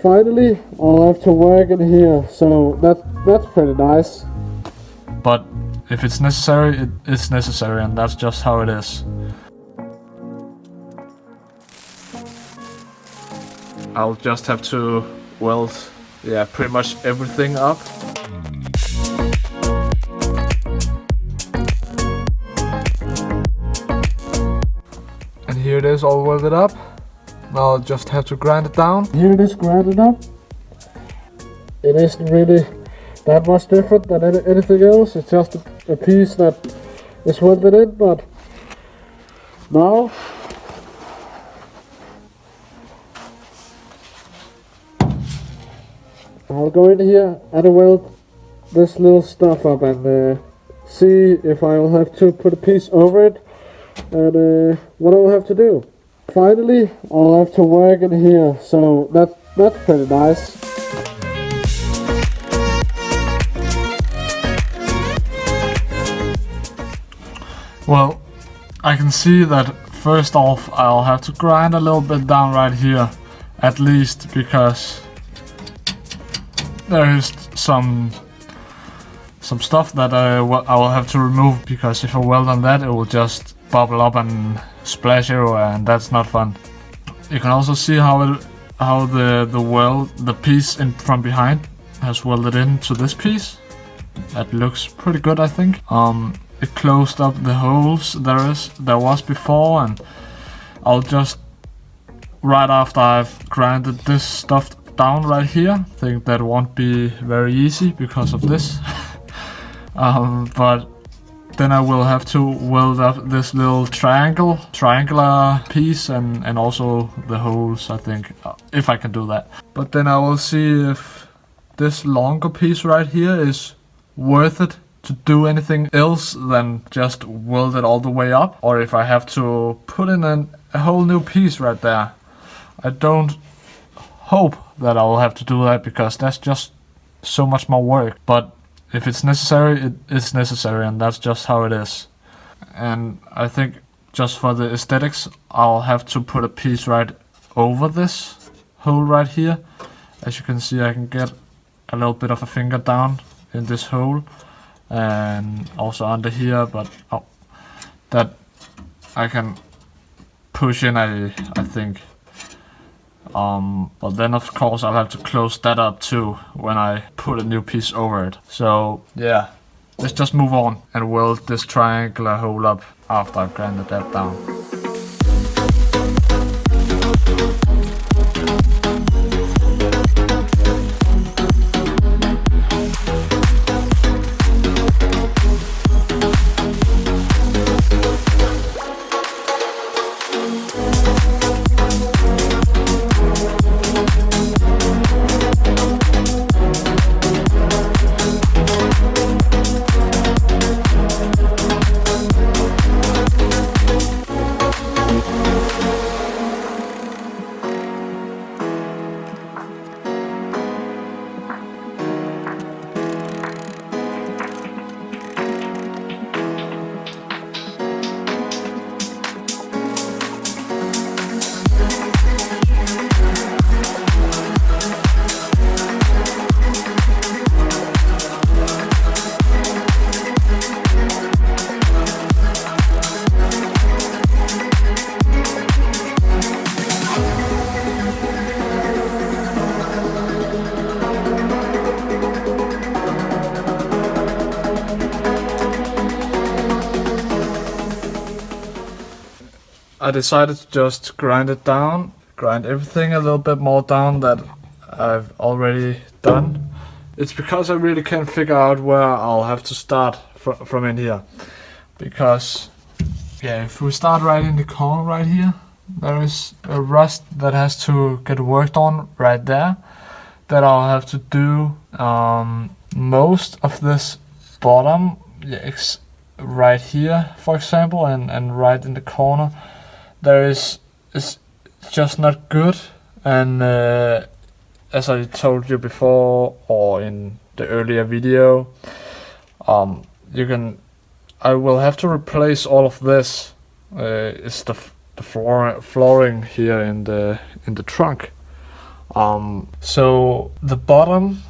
Finally, I'll have to work in here, so that's pretty nice. But if it's necessary, it's necessary, and that's just how it is. I'll just have to weld, yeah, pretty much everything up. And here it is, all welded up. Now I'll just have to grind it down. Here it is grinded up. It isn't really that much different than anything else. It's just a piece that is welded in, but now I'll go in here and weld this little stuff up and see if I'll have to put a piece over it and what I'll have to do. Finally, I'll have to work in here, so that's pretty nice. Well, I can see that first off I'll have to grind a little bit down right here, at least, because there is some stuff that I will have to remove, because if I weld on that it will just bubble up and splash everywhere, and that's not fun. You can also see how the piece from behind has welded into this piece. That looks pretty good, I think. It closed up the holes there was before, and I'll just, right after I've grinded this stuff down right here, I think that won't be very easy because of this. But then I will have to weld up this little triangular piece and also the holes, I think, if I can do that. But then I will see if this longer piece right here is worth it to do anything else than just weld it all the way up, or if I have to put in a whole new piece right there. I don't hope that I will have to do that, because that's just so much more work. But if it's necessary, it's necessary, and that's just how it is. And I think just for the aesthetics, I'll have to put a piece right over this hole right here. As you can see, I can get a little bit of a finger down in this hole, and also under here, but that I can push in, I think. But then of course I'll have to close that up too when I put a new piece over it. So yeah, let's just move on and weld this triangular hole up after I've grinded that down. I decided to just grind everything a little bit more down that I've already done. It's because I really can't figure out where I'll have to start from in here. Because, yeah, if we start right in the corner right here, there is a rust that has to get worked on right there. That I'll have to do most of this bottom, right here, for example, and right in the corner. There is, it's just not good, and as I told you before, or in the earlier video, I will have to replace all of this. It's the flooring here in the trunk. So the bottom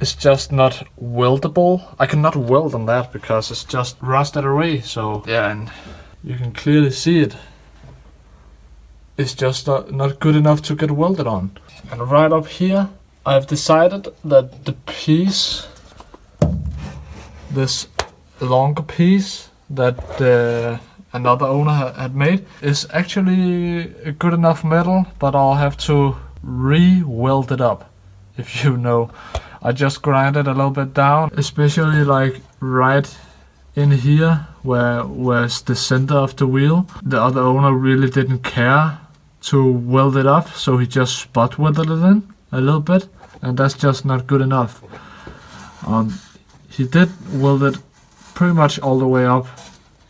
is just not weldable. I cannot weld on that because it's just rusted away. So yeah, and you can clearly see it. It's just not good enough to get welded on. And right up here, I've decided that the piece, this longer piece that another owner had made, is actually a good enough metal, but I'll have to re-weld it up, if you know. I just grind it a little bit down, especially like right in here where's the center of the wheel. The other owner really didn't care to weld it up, so he just spot welded it in a little bit, and that's just not good enough. He did weld it pretty much all the way up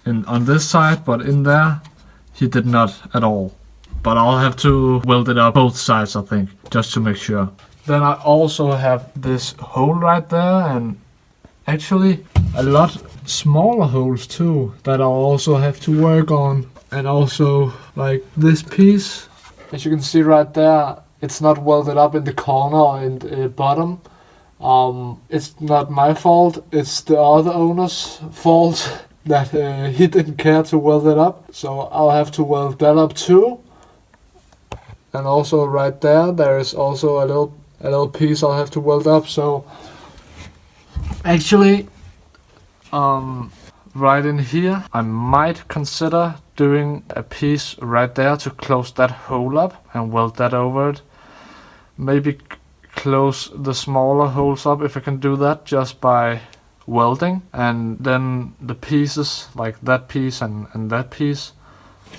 on this side, but in there he did not at all. But I'll have to weld it up both sides, I think, just to make sure. Then I also have this hole right there, and actually a lot smaller holes too that I'll also have to work on. And also like this piece, as you can see right there, it's not welded up in the corner or in the bottom. It's not my fault, it's the other owner's fault that he didn't care to weld it up. So I'll have to weld that up too. And also right there is also a little piece I'll have to weld up. So actually, right in here, I might consider doing a piece right there to close that hole up and weld that over it. Maybe close the smaller holes up if I can do that just by welding, and then the pieces like that piece and that piece,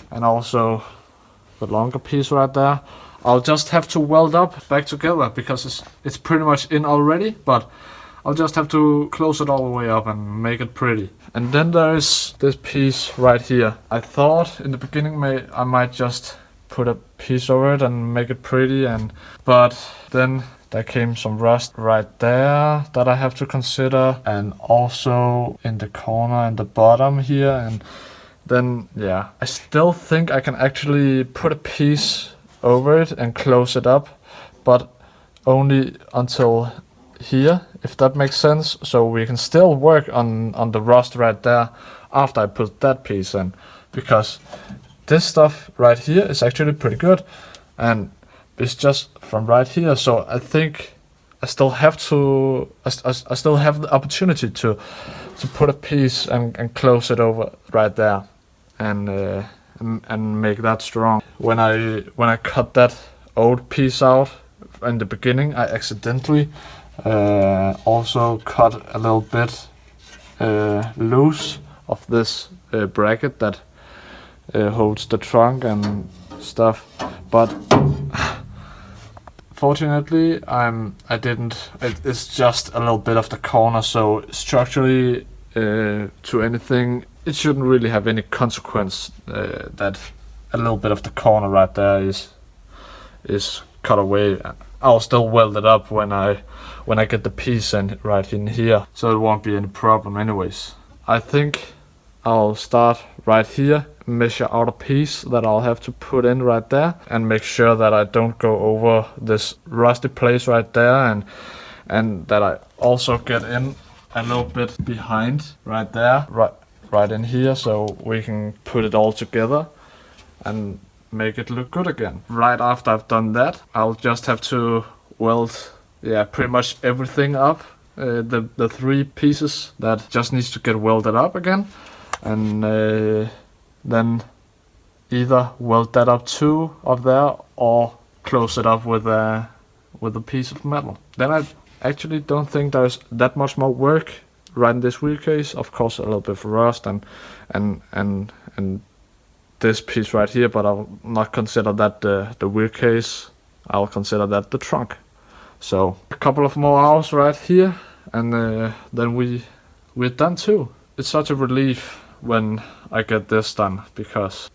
and also the longer piece right there, I'll just have to weld up back together because it's pretty much in already, but I'll just have to close it all the way up and make it pretty. And then there is this piece right here. I thought in the beginning I might just put a piece over it and make it pretty, but then there came some rust right there that I have to consider, and also in the corner and the bottom here. And then yeah, I still think I can actually put a piece over it and close it up, but only until here, if that makes sense. So we can still work on the rust right there after I put that piece in, because this stuff right here is actually pretty good, and it's just from right here. So I think I still have I still have the opportunity to put a piece and close it over right there, and make that strong. When I cut that old piece out in the beginning, I accidentally also cut a little bit loose of this bracket that holds the trunk and stuff, but fortunately I didn't. It's just a little bit of the corner, so structurally to anything it shouldn't really have any consequence that a little bit of the corner right there is cut away. I'll still weld it up when I get the piece in right in here, so it won't be any problem anyways. I think I'll start right here, measure out a piece that I'll have to put in right there, and make sure that I don't go over this rusty place right there, and that I also get in a little bit behind right there, right in here, so we can put it all together and make it look good again. Right after I've done that, I'll just have to weld pretty much everything up, the three pieces that just needs to get welded up again, and then either weld that up too up there or close it up with a piece of metal. Then I actually don't think there's that much more work right in this wheelcase. Of course a little bit of rust and this piece right here, but I'll not consider that the wheelcase. I'll consider that the trunk. So a couple of more hours right here, and then we're done too. It's such a relief when I get this done, because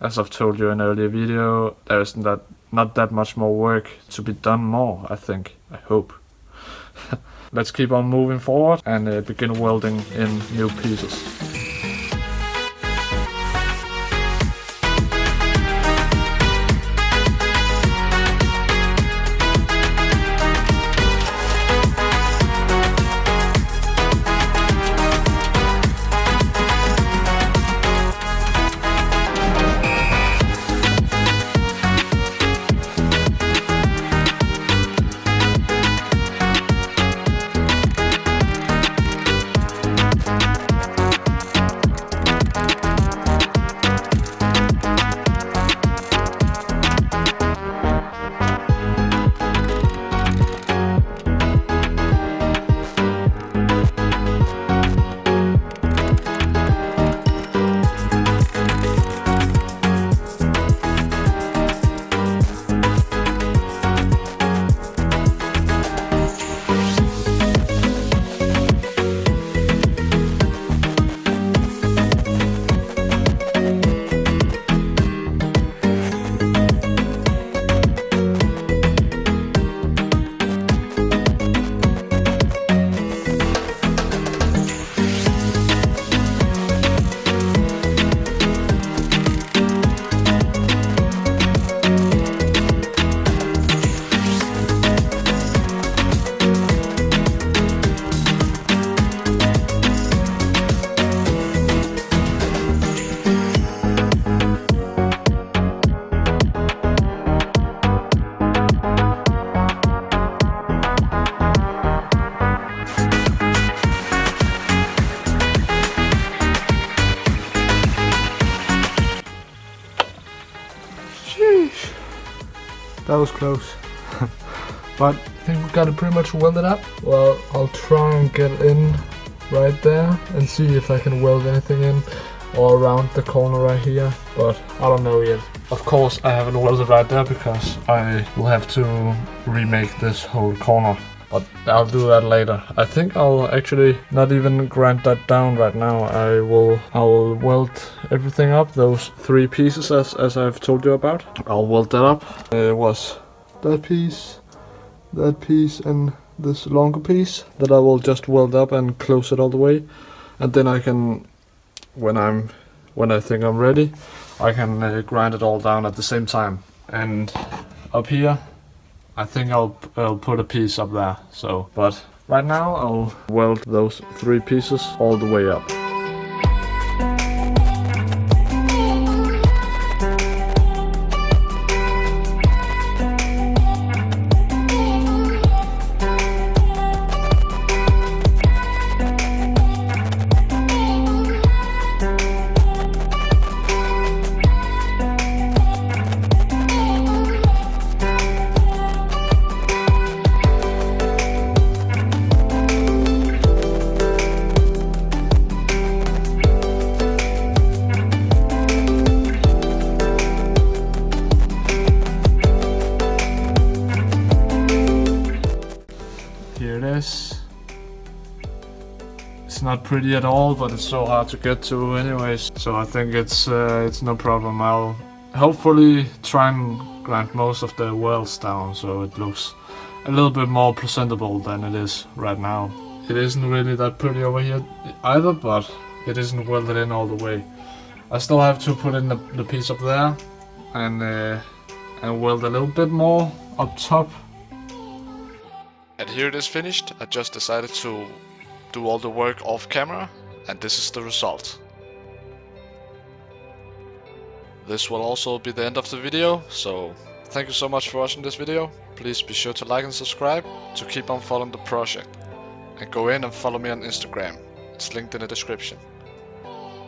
as I've told you in an earlier video, there is not that much more work to be done more, I think. I hope. Let's keep on moving forward and begin welding in new pieces. That was close. But I think we got it pretty much welded up. Well, I'll try and get in right there and see if I can weld anything in or around the corner right here, but I don't know yet. Of course I haven't welded right there because I will have to remake this whole corner, but I'll do that later. I think I'll actually not even grind that down right now. I will weld everything up, those 3 pieces as I've told you about. I'll weld that up. It was that piece, and this longer piece that I will just weld up and close it all the way, and then I can, when I think I'm ready, I can grind it all down at the same time. And up here, I think I'll put a piece up there. So, but right now I'll weld those 3 pieces all the way up. Here it is. It's not pretty at all, but it's so hard to get to anyways. So I think it's no problem. I'll hopefully try and grind most of the welds down so it looks a little bit more presentable than it is right now. It isn't really that pretty over here either, but it isn't welded in all the way. I still have to put in the piece up there and weld a little bit more up top. And here it is finished. I just decided to do all the work off camera, and this is the result. This will also be the end of the video, so thank you so much for watching this video. Please be sure to like and subscribe to keep on following the project. And go in and follow me on Instagram. It's linked in the description.